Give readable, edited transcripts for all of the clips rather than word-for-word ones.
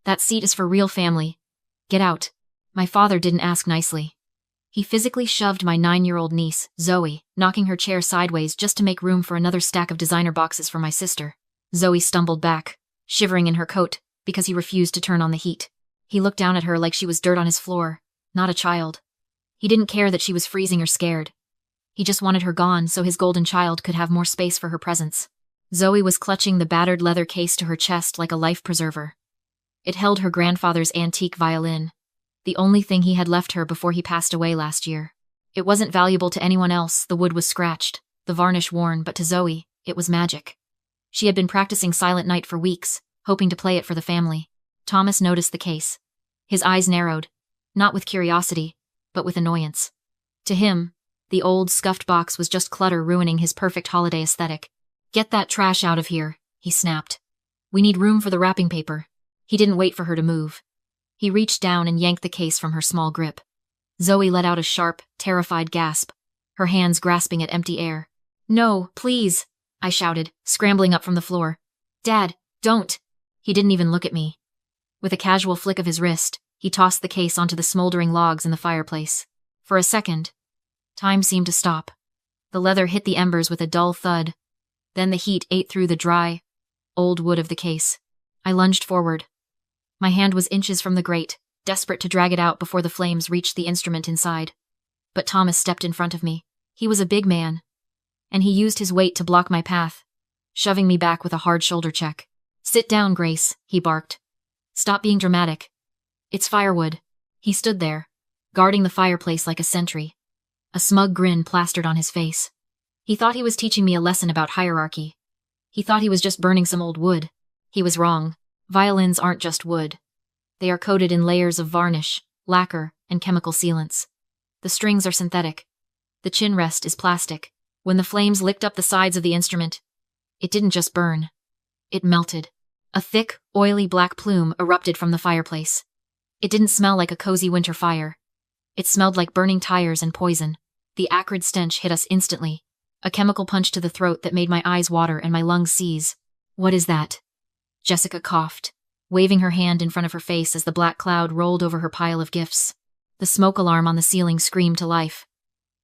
That seat is for real family. Get out. My father didn't ask nicely. He physically shoved my 9-year-old niece, Zoe, knocking her chair sideways just to make room for another stack of designer boxes for my sister. Zoe stumbled back, shivering in her coat, because he refused to turn on the heat. He looked down at her like she was dirt on his floor, not a child. He didn't care that she was freezing or scared. He just wanted her gone so his golden child could have more space for her presence. Zoe was clutching the battered leather case to her chest like a life preserver. It held her grandfather's antique violin, the only thing he had left her before he passed away last year. It wasn't valuable to anyone else, the wood was scratched, the varnish worn, but to Zoe, it was magic. She had been practicing Silent Night for weeks, hoping to play it for the family. Thomas noticed the case. His eyes narrowed, not with curiosity, but with annoyance. To him, the old, scuffed box was just clutter ruining his perfect holiday aesthetic. Get that trash out of here, he snapped. We need room for the wrapping paper. He didn't wait for her to move. He reached down and yanked the case from her small grip. Zoe let out a sharp, terrified gasp, her hands grasping at empty air. No, please, I shouted, scrambling up from the floor. Dad, don't. He didn't even look at me. With a casual flick of his wrist, he tossed the case onto the smoldering logs in the fireplace. For a second, time seemed to stop. The leather hit the embers with a dull thud. Then the heat ate through the dry, old wood of the case. I lunged forward. My hand was inches from the grate, desperate to drag it out before the flames reached the instrument inside. But Thomas stepped in front of me. He was a big man, and he used his weight to block my path, shoving me back with a hard shoulder check. Sit down, Grace, he barked. Stop being dramatic. It's firewood. He stood there, guarding the fireplace like a sentry, a smug grin plastered on his face. He thought he was teaching me a lesson about hierarchy. He thought he was just burning some old wood. He was wrong. Violins aren't just wood. They are coated in layers of varnish, lacquer, and chemical sealants. The strings are synthetic. The chin rest is plastic. When the flames licked up the sides of the instrument, it didn't just burn. It melted. A thick, oily black plume erupted from the fireplace. It didn't smell like a cozy winter fire. It smelled like burning tires and poison. The acrid stench hit us instantly. A chemical punch to the throat that made my eyes water and my lungs seize. What is that? Jessica coughed, waving her hand in front of her face as the black cloud rolled over her pile of gifts. The smoke alarm on the ceiling screamed to life.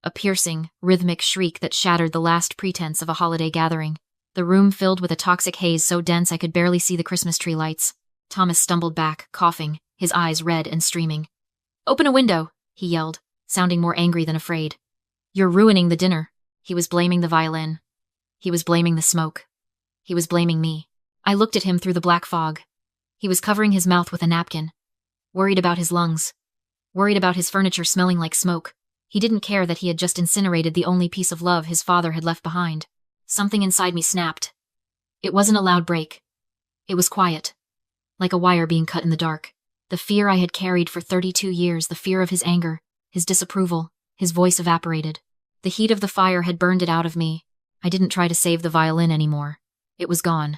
A piercing, rhythmic shriek that shattered the last pretense of a holiday gathering. The room filled with a toxic haze so dense I could barely see the Christmas tree lights. Thomas stumbled back, coughing, his eyes red and streaming. Open a window, he yelled, sounding more angry than afraid. You're ruining the dinner. He was blaming the violin. He was blaming the smoke. He was blaming me. I looked at him through the black fog. He was covering his mouth with a napkin, worried about his lungs, worried about his furniture smelling like smoke. He didn't care that he had just incinerated the only piece of love his father had left behind. Something inside me snapped. It wasn't a loud break. It was quiet, like a wire being cut in the dark. The fear I had carried for 32 years, the fear of his anger, his disapproval, his voice evaporated. The heat of the fire had burned it out of me. I didn't try to save the violin anymore. It was gone.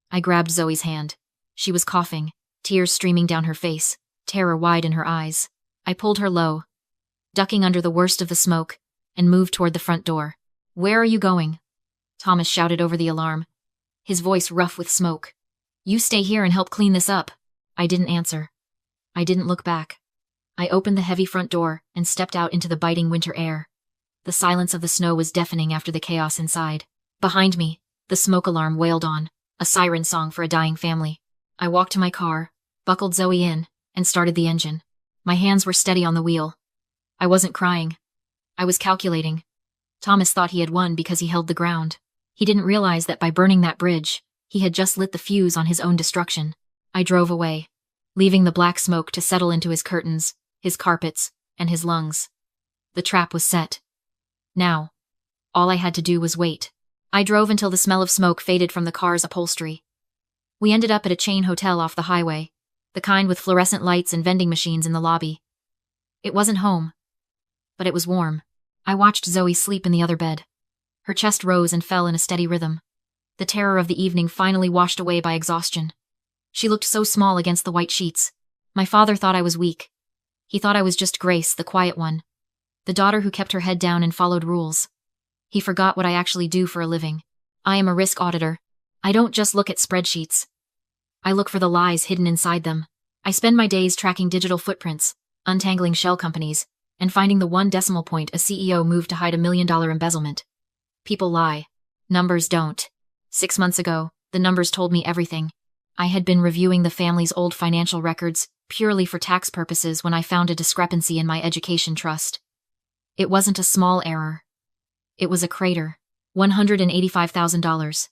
I grabbed Zoe's hand. She was coughing, tears streaming down her face, terror wide in her eyes. I pulled her low, ducking under the worst of the smoke, and moved toward the front door. Where are you going? Thomas shouted over the alarm, his voice rough with smoke. You stay here and help clean this up. I didn't answer. I didn't look back. I opened the heavy front door and stepped out into the biting winter air. The silence of the snow was deafening after the chaos inside. Behind me, the smoke alarm wailed on, a siren song for a dying family. I walked to my car, buckled Zoe in, and started the engine. My hands were steady on the wheel. I wasn't crying. I was calculating. Thomas thought he had won because he held the ground. He didn't realize that by burning that bridge, he had just lit the fuse on his own destruction. I drove away, leaving the black smoke to settle into his curtains, his carpets, and his lungs. The trap was set. Now, all I had to do was wait. I drove until the smell of smoke faded from the car's upholstery. We ended up at a chain hotel off the highway, the kind with fluorescent lights and vending machines in the lobby. It wasn't home, but it was warm. I watched Zoe sleep in the other bed. Her chest rose and fell in a steady rhythm. The terror of the evening finally washed away by exhaustion. She looked so small against the white sheets. My father thought I was weak. He thought I was just Grace, the quiet one, the daughter who kept her head down and followed rules. He forgot what I actually do for a living. I am a risk auditor. I don't just look at spreadsheets. I look for the lies hidden inside them. I spend my days tracking digital footprints, untangling shell companies, and finding the one decimal point a CEO moved to hide $1 million embezzlement. People lie. Numbers don't. 6 months ago, the numbers told me everything. I had been reviewing the family's old financial records purely for tax purposes when I found a discrepancy in my education trust. It wasn't a small error. It was a crater. $185,000.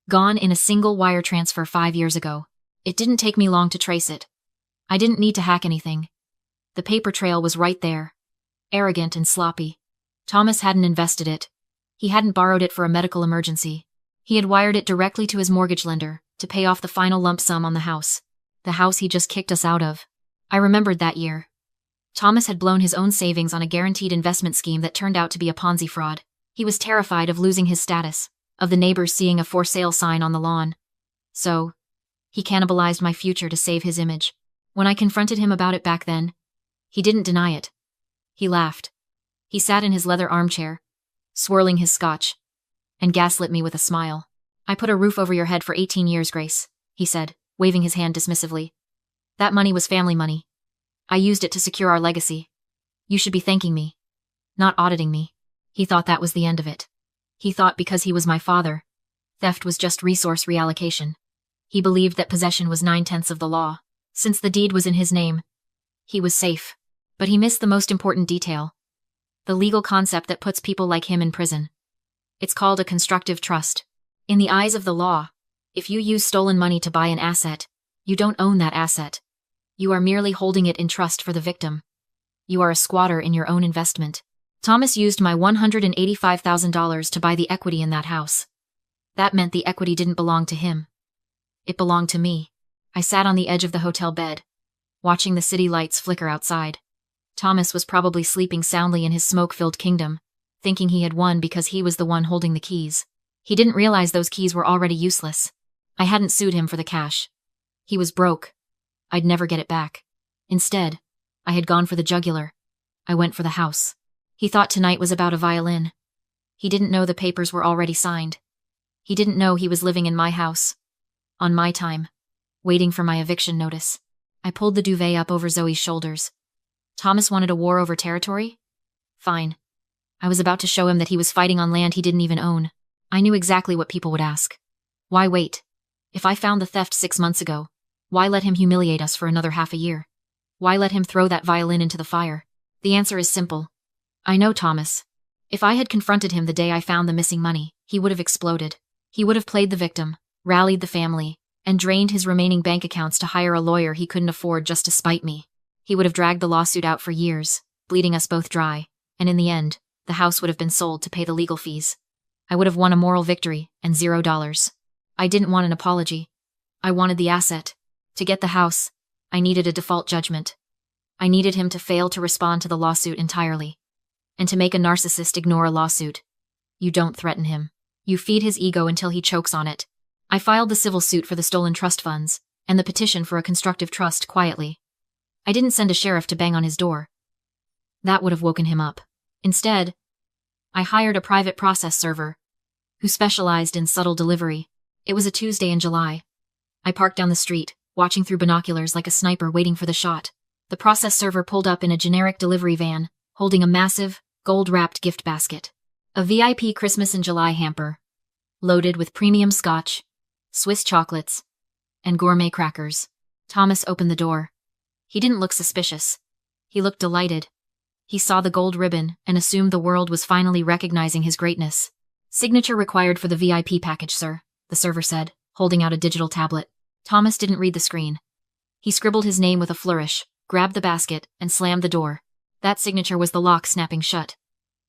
Gone in a single wire transfer 5 years ago. It didn't take me long to trace it. I didn't need to hack anything. The paper trail was right there. Arrogant and sloppy. Thomas hadn't invested it. He hadn't borrowed it for a medical emergency. He had wired it directly to his mortgage lender to pay off the final lump sum on the house he just kicked us out of. I remembered that year. Thomas had blown his own savings on a guaranteed investment scheme that turned out to be a Ponzi fraud. He was terrified of losing his status, of the neighbors seeing a for sale sign on the lawn. So, he cannibalized my future to save his image. When I confronted him about it back then, he didn't deny it. He laughed. He sat in his leather armchair, swirling his scotch, and gaslit me with a smile. I put a roof over your head for 18 years, Grace, he said, waving his hand dismissively. That money was family money. I used it to secure our legacy. You should be thanking me, not auditing me. He thought that was the end of it. He thought because he was my father, theft was just resource reallocation. He believed that possession was 9/10 of the law. Since the deed was in his name, he was safe. But he missed the most important detail. The legal concept that puts people like him in prison. It's called a constructive trust. In the eyes of the law, if you use stolen money to buy an asset, you don't own that asset. You are merely holding it in trust for the victim. You are a squatter in your own investment. Thomas used my $185,000 to buy the equity in that house. That meant the equity didn't belong to him. It belonged to me. I sat on the edge of the hotel bed, watching the city lights flicker outside. Thomas was probably sleeping soundly in his smoke-filled kingdom, thinking he had won because he was the one holding the keys. He didn't realize those keys were already useless. I hadn't sued him for the cash. He was broke. I'd never get it back. Instead, I had gone for the jugular. I went for the house. He thought tonight was about a violin. He didn't know the papers were already signed. He didn't know he was living in my house. On my time. Waiting for my eviction notice. I pulled the duvet up over Zoe's shoulders. Thomas wanted a war over territory? Fine. I was about to show him that he was fighting on land he didn't even own. I knew exactly what people would ask. Why wait? If I found the theft 6 months ago, why let him humiliate us for another half a year? Why let him throw that violin into the fire? The answer is simple. I know Thomas. If I had confronted him the day I found the missing money, he would have exploded. He would have played the victim, rallied the family, and drained his remaining bank accounts to hire a lawyer he couldn't afford just to spite me. He would have dragged the lawsuit out for years, bleeding us both dry, and in the end, the house would have been sold to pay the legal fees. I would have won a moral victory and $0. I didn't want an apology. I wanted the asset. To get the house, I needed a default judgment. I needed him to fail to respond to the lawsuit entirely. And to make a narcissist ignore a lawsuit. You don't threaten him. You feed his ego until he chokes on it. I filed the civil suit for the stolen trust funds, and the petition for a constructive trust quietly. I didn't send a sheriff to bang on his door. That would have woken him up. Instead, I hired a private process server, who specialized in subtle delivery. It was a Tuesday in July. I parked down the street, watching through binoculars like a sniper waiting for the shot. The process server pulled up in a generic delivery van, holding a massive, gold-wrapped gift basket. A VIP Christmas in July hamper, loaded with premium scotch, Swiss chocolates, and gourmet crackers. Thomas opened the door. He didn't look suspicious. He looked delighted. He saw the gold ribbon and assumed the world was finally recognizing his greatness. Signature required for the VIP package, sir, the server said, holding out a digital tablet. Thomas didn't read the screen. He scribbled his name with a flourish, grabbed the basket, and slammed the door. That signature was the lock snapping shut.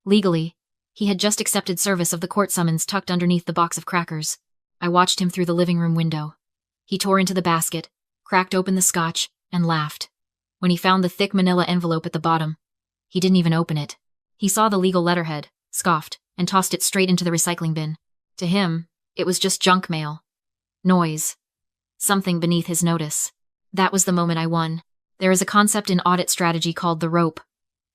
Legally, he had just accepted service of the court summons tucked underneath the box of crackers. I watched him through the living room window. He tore into the basket, cracked open the scotch, and laughed. When he found the thick manila envelope at the bottom, he didn't even open it. He saw the legal letterhead, scoffed, and tossed it straight into the recycling bin. To him, it was just junk mail. Noise. Something beneath his notice. That was the moment I won. There is a concept in audit strategy called the rope.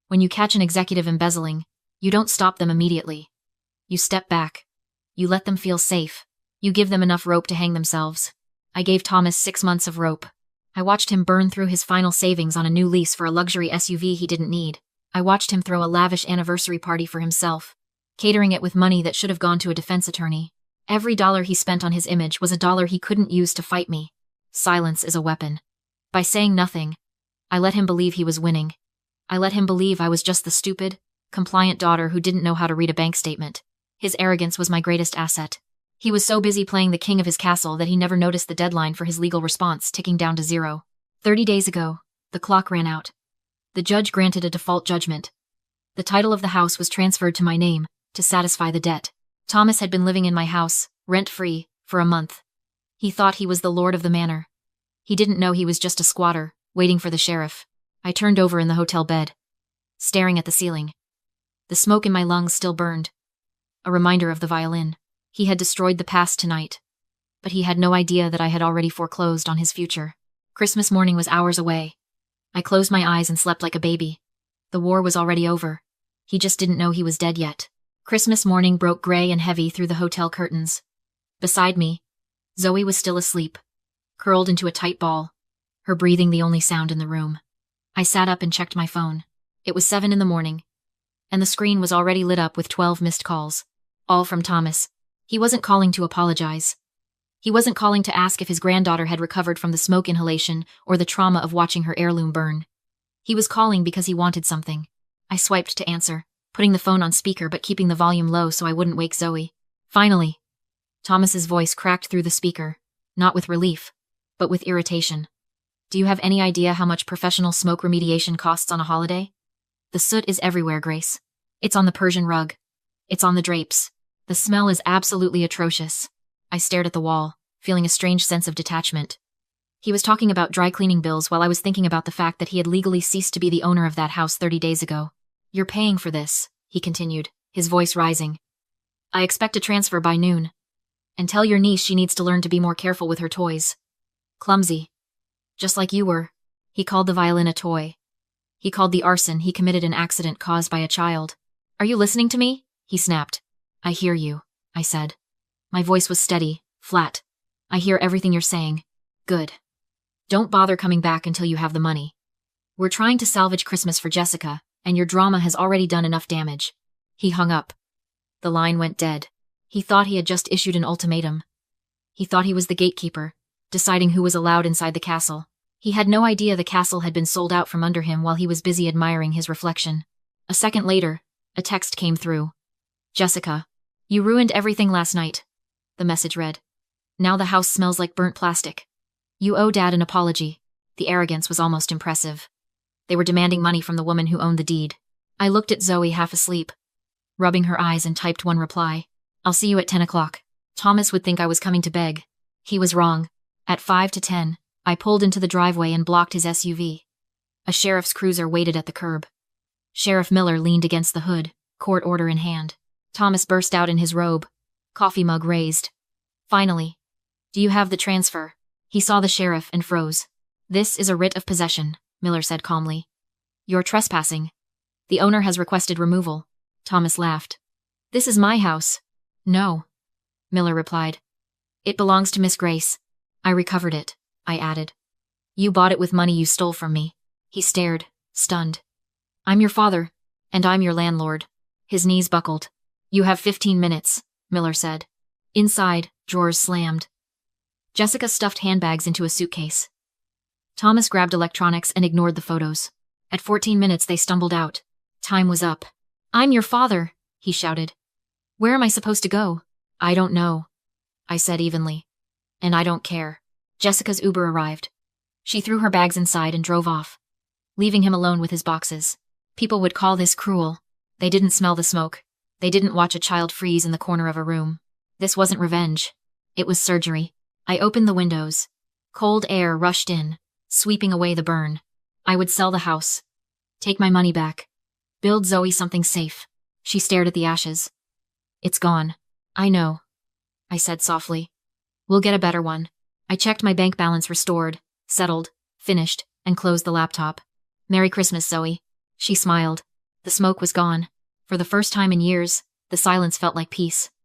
When you catch an executive embezzling, you don't stop them immediately. You step back. You let them feel safe. You give them enough rope to hang themselves. I gave Thomas 6 months of rope. I watched him burn through his final savings on a new lease for a luxury SUV he didn't need. I watched him throw a lavish anniversary party for himself, catering it with money that should have gone to a defense attorney. Every dollar he spent on his image was a dollar he couldn't use to fight me. Silence is a weapon. By saying nothing, I let him believe he was winning. I let him believe I was just the stupid, compliant daughter who didn't know how to read a bank statement. His arrogance was my greatest asset. He was so busy playing the king of his castle that he never noticed the deadline for his legal response ticking down to 0. 30 days ago, the clock ran out. The judge granted a default judgment. The title of the house was transferred to my name, to satisfy the debt. Thomas had been living in my house, rent-free, for a month. He thought he was the lord of the manor. He didn't know he was just a squatter, waiting for the sheriff. I turned over in the hotel bed, staring at the ceiling. The smoke in my lungs still burned. A reminder of the violin. He had destroyed the past tonight. But he had no idea that I had already foreclosed on his future. Christmas morning was hours away. I closed my eyes and slept like a baby. The war was already over. He just didn't know he was dead yet. Christmas morning broke gray and heavy through the hotel curtains. Beside me, Zoe was still asleep, curled into a tight ball, her breathing the only sound in the room. I sat up and checked my phone. It was 7 in the morning, and the screen was already lit up with 12 missed calls. All from Thomas. He wasn't calling to apologize. He wasn't calling to ask if his granddaughter had recovered from the smoke inhalation or the trauma of watching her heirloom burn. He was calling because he wanted something. I swiped to answer, putting the phone on speaker but keeping the volume low so I wouldn't wake Zoe. Finally, Thomas's voice cracked through the speaker, not with relief, but with irritation. Do you have any idea how much professional smoke remediation costs on a holiday? The soot is everywhere, Grace. It's on the Persian rug. It's on the drapes. The smell is absolutely atrocious. I stared at the wall, feeling a strange sense of detachment. He was talking about dry cleaning bills while I was thinking about the fact that he had legally ceased to be the owner of that house 30 days ago. You're paying for this, he continued, his voice rising. I expect a transfer by noon. And tell your niece she needs to learn to be more careful with her toys. Clumsy. Just like you were. He called the violin a toy. He called the arson he committed an accident caused by a child. Are you listening to me? He snapped. I hear you, I said. My voice was steady, flat. I hear everything you're saying. Good. Don't bother coming back until you have the money. We're trying to salvage Christmas for Jessica, and your drama has already done enough damage. He hung up. The line went dead. He thought he had just issued an ultimatum. He thought he was the gatekeeper, deciding who was allowed inside the castle. He had no idea the castle had been sold out from under him while he was busy admiring his reflection. A second later, a text came through. Jessica, you ruined everything last night. The message read. Now the house smells like burnt plastic. You owe Dad an apology. The arrogance was almost impressive. They were demanding money from the woman who owned the deed. I looked at Zoe half asleep, rubbing her eyes, and typed one reply. I'll see you at 10 o'clock. Thomas would think I was coming to beg. He was wrong. At 5 to 10, I pulled into the driveway and blocked his SUV. A sheriff's cruiser waited at the curb. Sheriff Miller leaned against the hood, court order in hand. Thomas burst out in his robe, coffee mug raised. Finally. Do you have the transfer? He saw the sheriff and froze. This is a writ of possession, Miller said calmly. You're trespassing. The owner has requested removal. Thomas laughed. This is my house. No, Miller replied. It belongs to Miss Grace. I recovered it, I added. You bought it with money you stole from me. He stared, stunned. I'm your father, and I'm your landlord. His knees buckled. You have 15 minutes, Miller said. Inside, drawers slammed. Jessica stuffed handbags into a suitcase. Thomas grabbed electronics and ignored the photos. At 14 minutes they stumbled out. Time was up. I'm your father, he shouted. Where am I supposed to go? I don't know, I said evenly. And I don't care. Jessica's Uber arrived. She threw her bags inside and drove off, leaving him alone with his boxes. People would call this cruel. They didn't smell the smoke. They didn't watch a child freeze in the corner of a room. This wasn't revenge. It was surgery. I opened the windows. Cold air rushed in, sweeping away the burn. I would sell the house. Take my money back. Build Zoe something safe. She stared at the ashes. It's gone. I know, I said softly. We'll get a better one. I checked my bank balance, restored, settled, finished, and closed the laptop. Merry Christmas, Zoe. She smiled. The smoke was gone. For the first time in years, the silence felt like peace.